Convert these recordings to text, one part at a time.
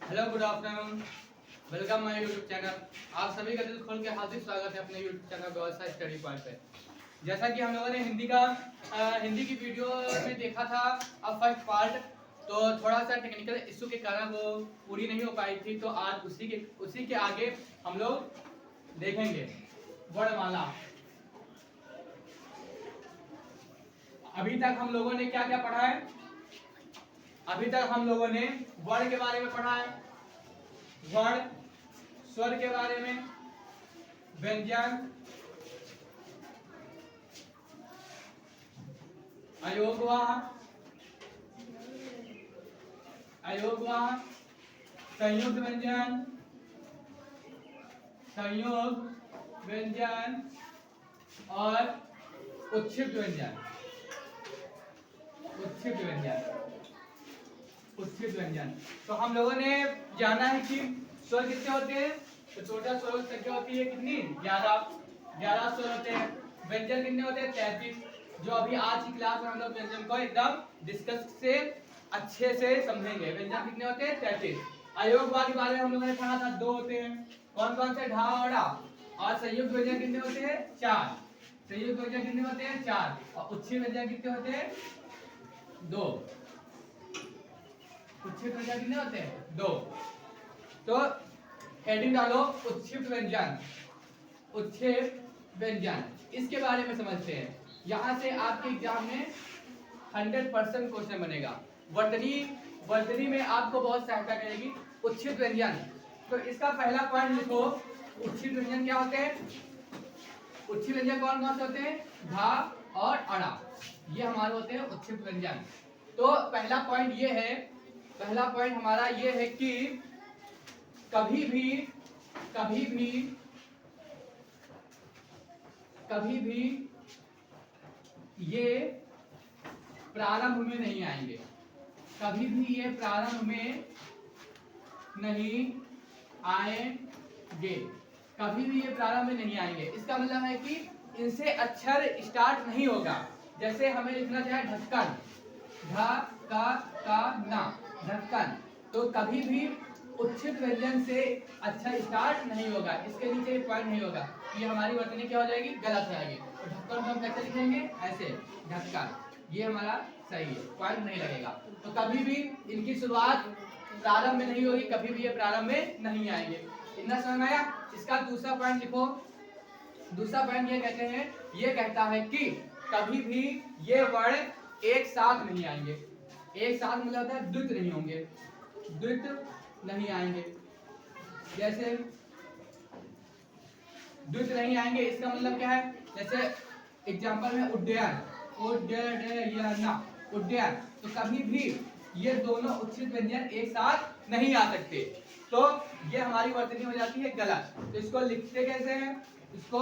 Hello good afternoon, welcome my YouTube channel. आप सभी का दिल खोल के हार्दिक स्वागत है अपने यूट्यूब चैनल व्यवसाय स्टडी पॉइंट पे। जैसा कि हम लोगों ने हिंदी की वीडियो में देखा था अब फर्स्ट पार्ट, तो थोड़ा सा टेक्निकल इशू के कारण वो पूरी नहीं हो पाई थी, तो आज उसी के आगे हम लोग देखेंगे वर्णमाला। अभी तक हम लोगों ने क्या क्या पढ़ा है? अभी तक हम लोगों ने वर्ण के बारे में पढ़ा है, वर्ण, स्वर के बारे में, व्यंजन, अयोगवाह, संयुक्त व्यंजन, और उत्क्षिप्त व्यंजन। तो हम लोगों ने जाना है कि स्वर कितने होते हैं, तो टोटल स्वर की संख्या होती है कितनी? 11 स्वर होते हैं। व्यंजन कितने होते हैं? 33। जो अभी आज की क्लास में हम लोग व्यंजन को एकदम डिस्कस से अच्छे से समझेंगे। व्यंजन कितने होते हैं? 33। अयोगवाह के बारे में हम लोगों ने पढ़ा था, 2 होते हैं। कौन कौन से? ढा और डा। और संयुक्त व्यंजन कितने होते हैं? 4। संयुक्त व्यंजन कितने होते हैं? 4। और उत्क्षेप व्यंजन कितने होते हैं? 2। उत्क्षेप व्यंजन कितने होते हैं? 2। तो हेडिंग डालो उत्क्षिप्त व्यंजन। उत्क्षेप व्यंजन, इसके बारे में समझते हैं। यहां से आपके एग्जाम में 100% क्वेश्चन बनेगा। वर्तनी में आपको बहुत सहायता करेगी उत्क्षिप्त व्यंजन। तो इसका पहला पॉइंट लिखो, उत्क्षिप्त व्यंजन क्या होते हैं? उत्क्षिप्त व्यंजन कौन कौन से होते हैं? धा और अड़ा, ये हमारे होते हैं उत्क्षिप्त व्यंजन। तो पहला पॉइंट हमारा ये है कि कभी भी ये प्रारंभ में नहीं आएंगे। कभी भी ये प्रारंभ में नहीं आएंगे। कभी भी ये प्रारंभ में नहीं आएंगे। इसका मतलब है कि इनसे अक्षर स्टार्ट नहीं होगा। जैसे हमें लिखना चाहे ढक्कन, ढक्कन, तो कभी भी उत्क्षिप्त व्यंजन से अक्षर स्टार्ट नहीं होगा। इसके नीचे पॉइंट नहीं होगा, ये हमारी वर्तनी क्या हो जाएगी? गलत हो जाएगी। तो ढक्कन को हम कैसे लिखेंगे? ऐसे, ढक्कन, ये हमारा सही है, पॉइंट नहीं लगेगा। तो कभी भी इनकी शुरुआत प्रारंभ में नहीं होगी, कभी भी ये प्रारंभ में नहीं आएंगे। इतना समझ में आया? इसका दूसरा पॉइंट लिखो। दूसरा पॉइंट ये कहता है कि कभी भी ये वर्ण एक साथ नहीं आएंगे। एक साथ मतलब होता है द्वित नहीं होंगे, द्वित नहीं आएंगे। जैसे द्वित नहीं आएंगे, इसका मतलब क्या है? जैसे एग्जांपल में उड्डयन, उड्डयन, तो कभी भी ये दोनों उत्क्षिप्त व्यंजन एक साथ नहीं आ सकते। तो ये हमारी वर्तनी हो जाती है गलत। तो इसको लिखते कैसे हैं? इसको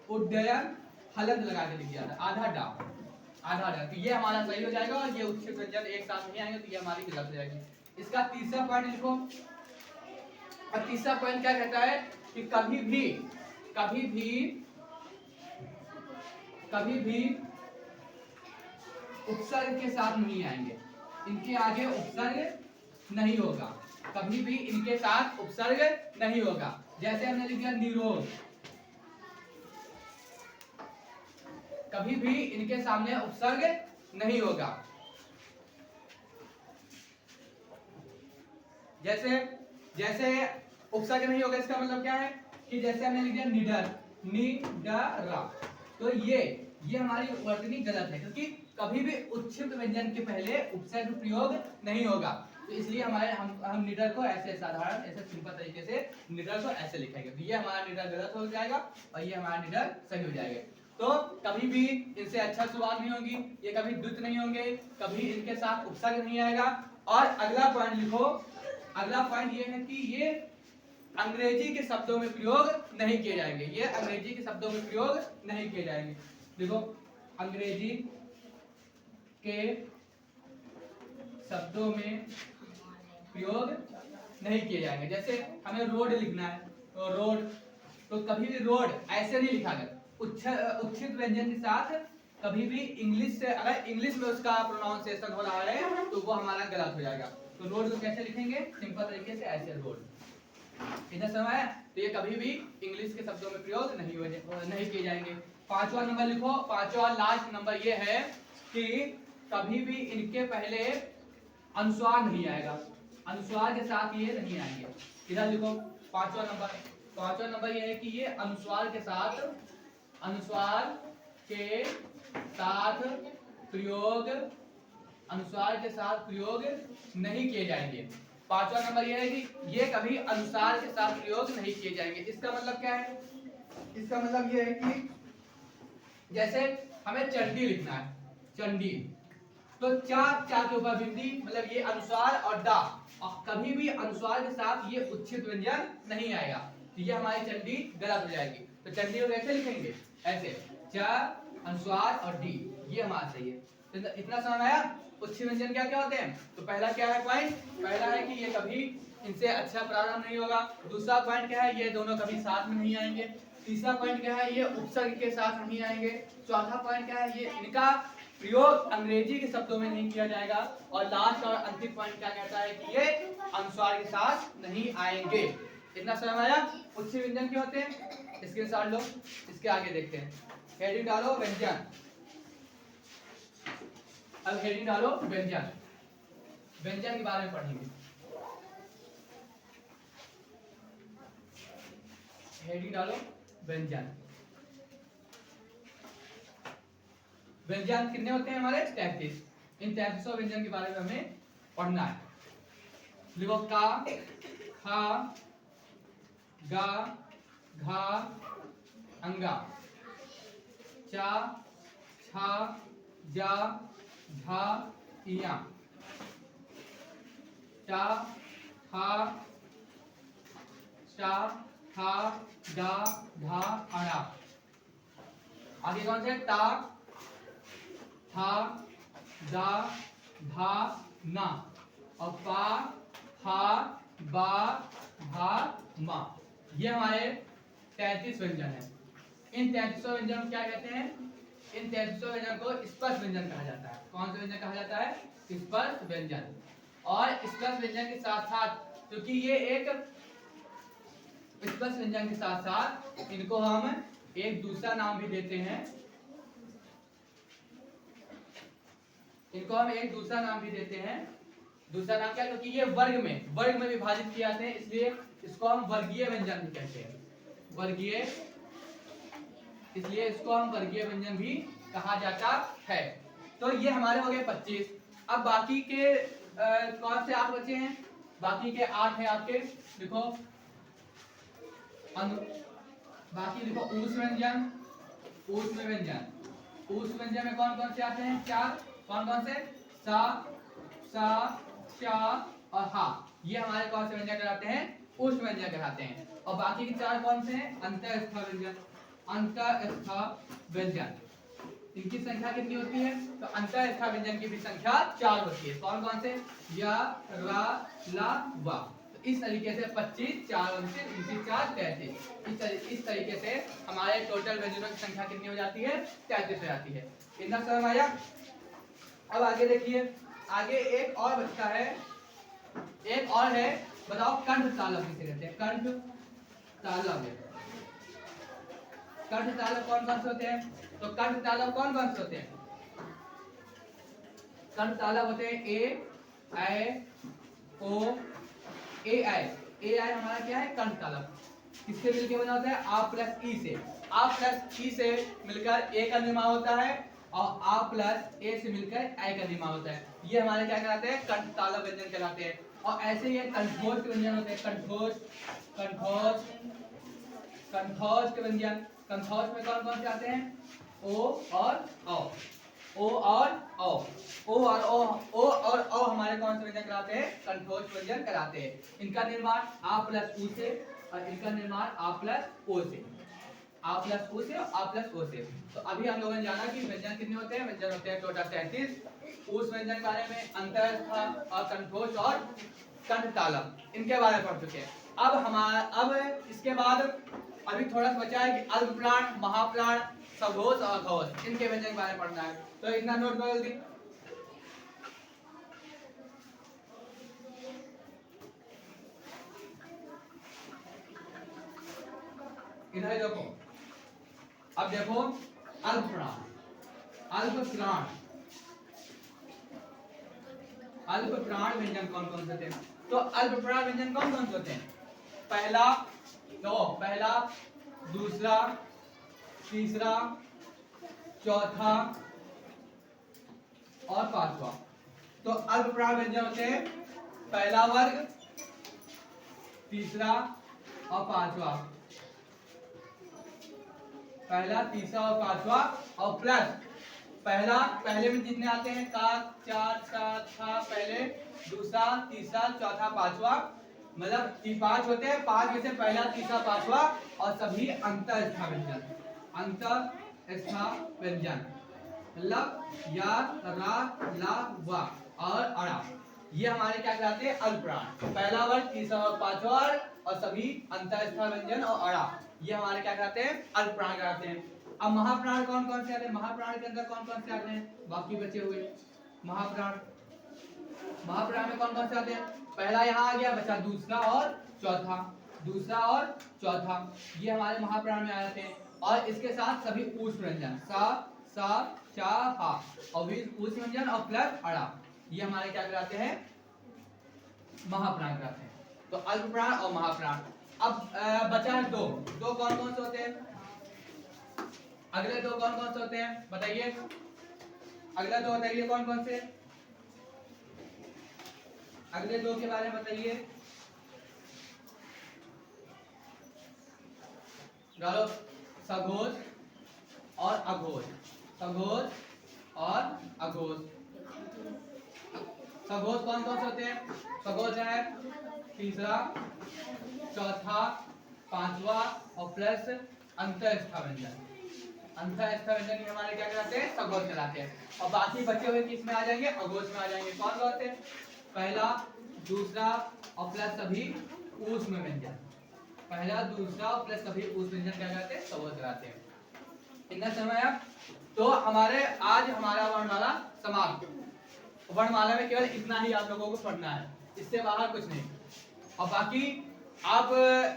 उड्डयन हलंत लगा के लिख दिया था, आधा डा, तो ये हमारा सही हो जाएगा। और ये उत्क्षेप व्यंजन एक साथ नहीं आएंगे, तो ये हमारी गलत हो जाएगी। इसका तीसरा पॉइंट लिखो। और तीसरा पॉइंट क्या कहता है कि कभी भी उपसर्ग के साथ नहीं आएंगे। इनके आगे उपसर्ग नहीं होगा। कभी भी इनके साथ उपसर्ग नहीं होगा। जैसे हमने लिख दिया निरोध, कभी भी इनके सामने उपसर्ग नहीं होगा। जैसे उपसर्ग नहीं होगा, इसका मतलब क्या है कि जैसे हमने लिख दिया निडर, निडरा, तो ये हमारी वर्तनी गलत है, क्योंकि कभी भी उत्क्षिप्त व्यंजन के पहले उपसर्ग प्रयोग नहीं होगा। तो इसलिए हम निडर को ऐसे साधारण, ऐसे सिंपल तरीके से निडर को ऐसे लिखेंगे। तो ये हमारा निडर गलत हो जाएगा और ये हमारा निडर सही हो जाएगा। तो कभी भी इनसे अच्छा शुरुआत नहीं होगी, ये कभी द्वित नहीं होंगे, कभी इनके साथ उपसर्ग नहीं आएगा। और अगला पॉइंट लिखो। अगला पॉइंट ये है कि ये अंग्रेजी के शब्दों में प्रयोग नहीं किए जाएंगे। ये अंग्रेजी के शब्दों में प्रयोग नहीं किए जाएंगे। देखो, अंग्रेजी के शब्दों में प्रयोग नहीं किए जाएंगे। जैसे हमें रोड लिखना है, तो रोड, तो कभी भी रोड ऐसे नहीं लिखा गया। उत्क्षिप्त व्यंजन के साथ कभी भी इंग्लिश से, अगर इंग्लिश में उसका प्रोनाउंसिएशन हो रहा है तो वो हमारा गलत हो जाएगा। तो रोड को कैसे लिखेंगे? सिंपल तरीके से ऐसे रोड। इतना समय है तो ये कभी भी इंग्लिश के शब्दों में प्रयोग नहीं किए जाएंगे। पांचवा नंबर लिखो, पांचवा लास्ट नंबर ये है कि कभी भी इनके पहले अनुस्वार नहीं आएगा, अनुस्वार के साथ ये नहीं आएंगे। इधर लिखो पांचवा नंबर ये है कि ये अनुस्वार के साथ प्रयोग नहीं किए जाएंगे। पांचवा नंबर ये है कि ये कभी अनुसार के साथ प्रयोग नहीं किए जाएंगे। इसका मतलब क्या है? इसका मतलब ये है कि जैसे हमें चंडी लिखना है, चंडी, तो चा के ऊपर बिंदी, मतलब ये अनुस्वार और डा, और कभी भी अनुस्वार के साथ ये उच्छित व्यंजन नहीं आएगा, तो ये हमारी चंडी गलत हो जाएगी। तो चंडी को कैसे लिखेंगे? ऐसे, चा अनुस्वार और डी, ये हमारा सही है। तो इतना समझ आया? उच्छित व्यंजन क्या क्या होते हैं? तो पहला क्या है पॉइंट? पहला है कि ये कभी इनसे अच्छा प्रारंभ नहीं होगा। दूसरा पॉइंट क्या है? ये दोनों कभी साथ में नहीं आएंगे। तीसरा पॉइंट क्या है? ये उपसर्ग के साथ नहीं आएंगे। चौथा पॉइंट क्या है? ये इनका प्रयोग अंग्रेजी के शब्दों में नहीं किया जाएगा। और लास्ट और अंतिम पॉइंट क्या कहता है कि ये अनुस्वार के साथ नहीं आएंगे। इतना समझ आया? उच्छित व्यंजन क्या होते हैं? स्क्रीनशॉट लो, इसके आगे देखते हैं। हेडिंग डालो व्यंजन। अब हेडिंग डालो व्यंजन, व्यंजन के बारे में पढ़ेंगे। हेडिंग डालो व्यंजन। व्यंजन कितने होते हैं हमारे? 33। इन 33 व्यंजन के बारे में हमें पढ़ना है। लिखो का, खा, गा, घा, अंगा, चा, छा, जा, झा, इया, टा, ठा, टा, ठा, डा, ढा, अड़ा। आगे कौन से? टा, था, दा, धा, ना, और पा, फा, बा, भा, मा। ये हमारे 33 व्यंजन है। इन 33 व्यंजन को क्या कहते हैं? इन 33 व्यंजन को स्पर्श व्यंजन कहा जाता है। कौन सा व्यंजन कहा जाता है? स्पर्श व्यंजन। और स्पर्श व्यंजन के साथ साथ, क्योंकि ये एक स्पर्श व्यंजन के साथ साथ इनको हम एक दूसरा नाम भी देते हैं। इनको हम एक दूसरा नाम भी देते हैं। दूसरा नाम क्या? क्योंकि ये वर्ग में विभाजित किए जाते हैं, इसलिए इसको हम वर्गीय व्यंजन भी कहते हैं। वर्गीय, इसलिए इसको हम वर्गीय व्यंजन भी कहा जाता है। तो ये हमारे हो गए 25। अब बाकी के कौन से 8 बचे हैं? बाकी के 8 है आपके। लिखो बाकी लिखो ऊष्म व्यंजन। ऊष्म व्यंजन में कौन कौन से आते हैं? 4। कौन कौन से? सा, सा, शा और हा। ये हमारे कौन से व्यंजन कहलाते हैं? ऊष्म व्यंजन कहलाते हैं। और बाकी के 4 कौन से हैं? अंतःस्थ व्यंजन। अंतःस्थ व्यंजन, इनकी संख्या कितनी होती है? तो अंतःस्थ व्यंजन की भी संख्या 4 होती है। कौन कौन से? या, रा, ला, वा। तो इस तरीके से 25, 4, 29, 4, 33। इस तरीके से हमारे टोटल व्यंजनों की संख्या कितनी हो जाती है? 33 हो जाती है। इतना समझ आया? अब आगे देखिए, आगे एक और बचता है, एक और है। बताओ कंठ तालव्य किसे कहते हैं? कंठ तालव्य। कंठ तालव्य कौन कौन से होते हैं? तो कंठ तालव्य कौन कौन से होते हैं? कंठ तालव्य होते हैं ए, ऐ, ओ, ए, ऐ। ए, ऐ हमारा क्या है? कंठ तालव्य। किससे मिलकर बना होता है? आ प्लस ई से। आ प्लस ई से मिलकर ए का निर्माण होता है, और आ प्लस ए से मिलकर ऐ का निर्माण होता है। ये हमारे क्या कहलाते हैं? कंठ तालव्य व्यंजन कहलाते हैं। और ऐसे ही कंठोष्ठ व्यंजन होते हैं। कंठोष्ठ व्यंजन। कंठोष्ठ में कौन कौन से आते हैं? ओ और औ। ओ और औ। ओ और औ हमारे कौन से व्यंजन कहलाते हैं? कंठोष्ठ व्यंजन कहलाते हैं। इनका निर्माण आ प्लस उ से, और इनका निर्माण आ प्लस ओ से। आ प्लस ओ से और आ प्लस ओ से। तो अभी हम लोगों ने जाना कि व्यंजन कितने होते हैं? व्यंजन होते हैं टोटल 33। उस व्यंजन के बारे में अंतःस्थ और कंठोष्ठ और कंठ तालव्य, इनके बारे में पढ़ चुके हैं। अब इसके बाद अभी थोड़ा सा बचा है कि अल्पप्राण, महाप्राण, सघोष और अघोष, इनके व्यंजन के बारे में पढ़ना है। तो इतना नोट करो जल्दी। इधर देखो, अब देखो अल्पप्राण, अल्पप्राण, अल्पप्राण व्यंजन कौन कौन से होते हैं? तो अल्पप्राण व्यंजन कौन कौन से होते हैं? पहला, तो पहला, दूसरा, तीसरा, चौथा और पांचवा। तो अल्पप्राण व्यंजन होते हैं पहला वर्ग, तीसरा और पांचवा, पहला, तीसरा और पांचवा, और प्लस पहला, पहले में जितने आते हैं का, चार, सात, था पहले, दूसरा, तीसरा, चौथा, पांचवा, मतलब कि 5 होते हैं, 5 में से पहला, तीसरा, पांचवा और सभी अंतःस्था व्यंजन, अंतःस्था व्यंजन मतलब या, रा, ला, वा और अड़ा, ये हमारे क्या कहलाते हैं? अल्पप्राण। पहला वर्ग, तीसरा और पांचवा और सभी अंतःस्था व्यंजन और अड़ा, ये हमारे क्या कहते हैं? अल्पप्राण कहलाते हैं। अब महाप्राण कौन कौन से आते हैं? महाप्राण के अंदर कौन कौन से आते हैं? बाकी बचे हुए महाप्राण, महाप्राण में कौन कौन से आते हैं? पहला यहाँ आ गया, बचा दूसरा और चौथा, दूसरा और चौथा, ये हमारे महाप्राण में आ जाते हैं। और इसके साथ सभी ऊष्म व्यंजन, सा, सा, चा, हा और ऊष्म व्यंजन और प्लस अड़ा, ये हमारे क्या कहलाते हैं? महाप्राण कहलाते हैं। तो अल्पप्राण और महाप्राण। अब बचा है दो, दो कौन कौन से होते हैं? अगले दो कौन कौन से होते हैं बताइए? अगले दो बताइए कौन कौन से? अगले दो के बारे में बताइए। चलो, सघोष और अघोष, सघोष और अघोष। सघोष कौन कौन से होते हैं? सघोष है तीसरा, चौथा, पांचवा और प्लस अंतःस्था व्यंजन, अंतःस्था व्यंजन ये हमारे क्या कहलाते हैं? सघोष कहलाते हैं। और बाकी बचे हुए किस में आ जाएंगे? अघोष में आ जाएंगे। कौन कौन से? पहला, दूसरा और प्लस सभी ऊष्म व्यंजन, पहला, दूसरा और प्लस सभी ऊष्म व्यंजन क्या कहलाते हैं? सघोष कहलाते हैं। इतना समय अब तो हमारे आज हमारा वर्णमाला समाप्त। वर्णमाला में केवल इतना ही आप लोगों को पढ़ना है, इससे बाहर कुछ नहीं। और बाकी आप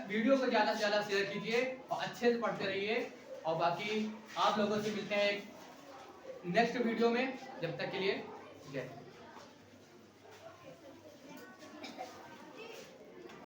वीडियो को ज्यादा से ज्यादा शेयर कीजिए और अच्छे से पढ़ते रहिए। और बाकी आप लोगों से मिलते हैं नेक्स्ट वीडियो में, जब तक के लिए जय।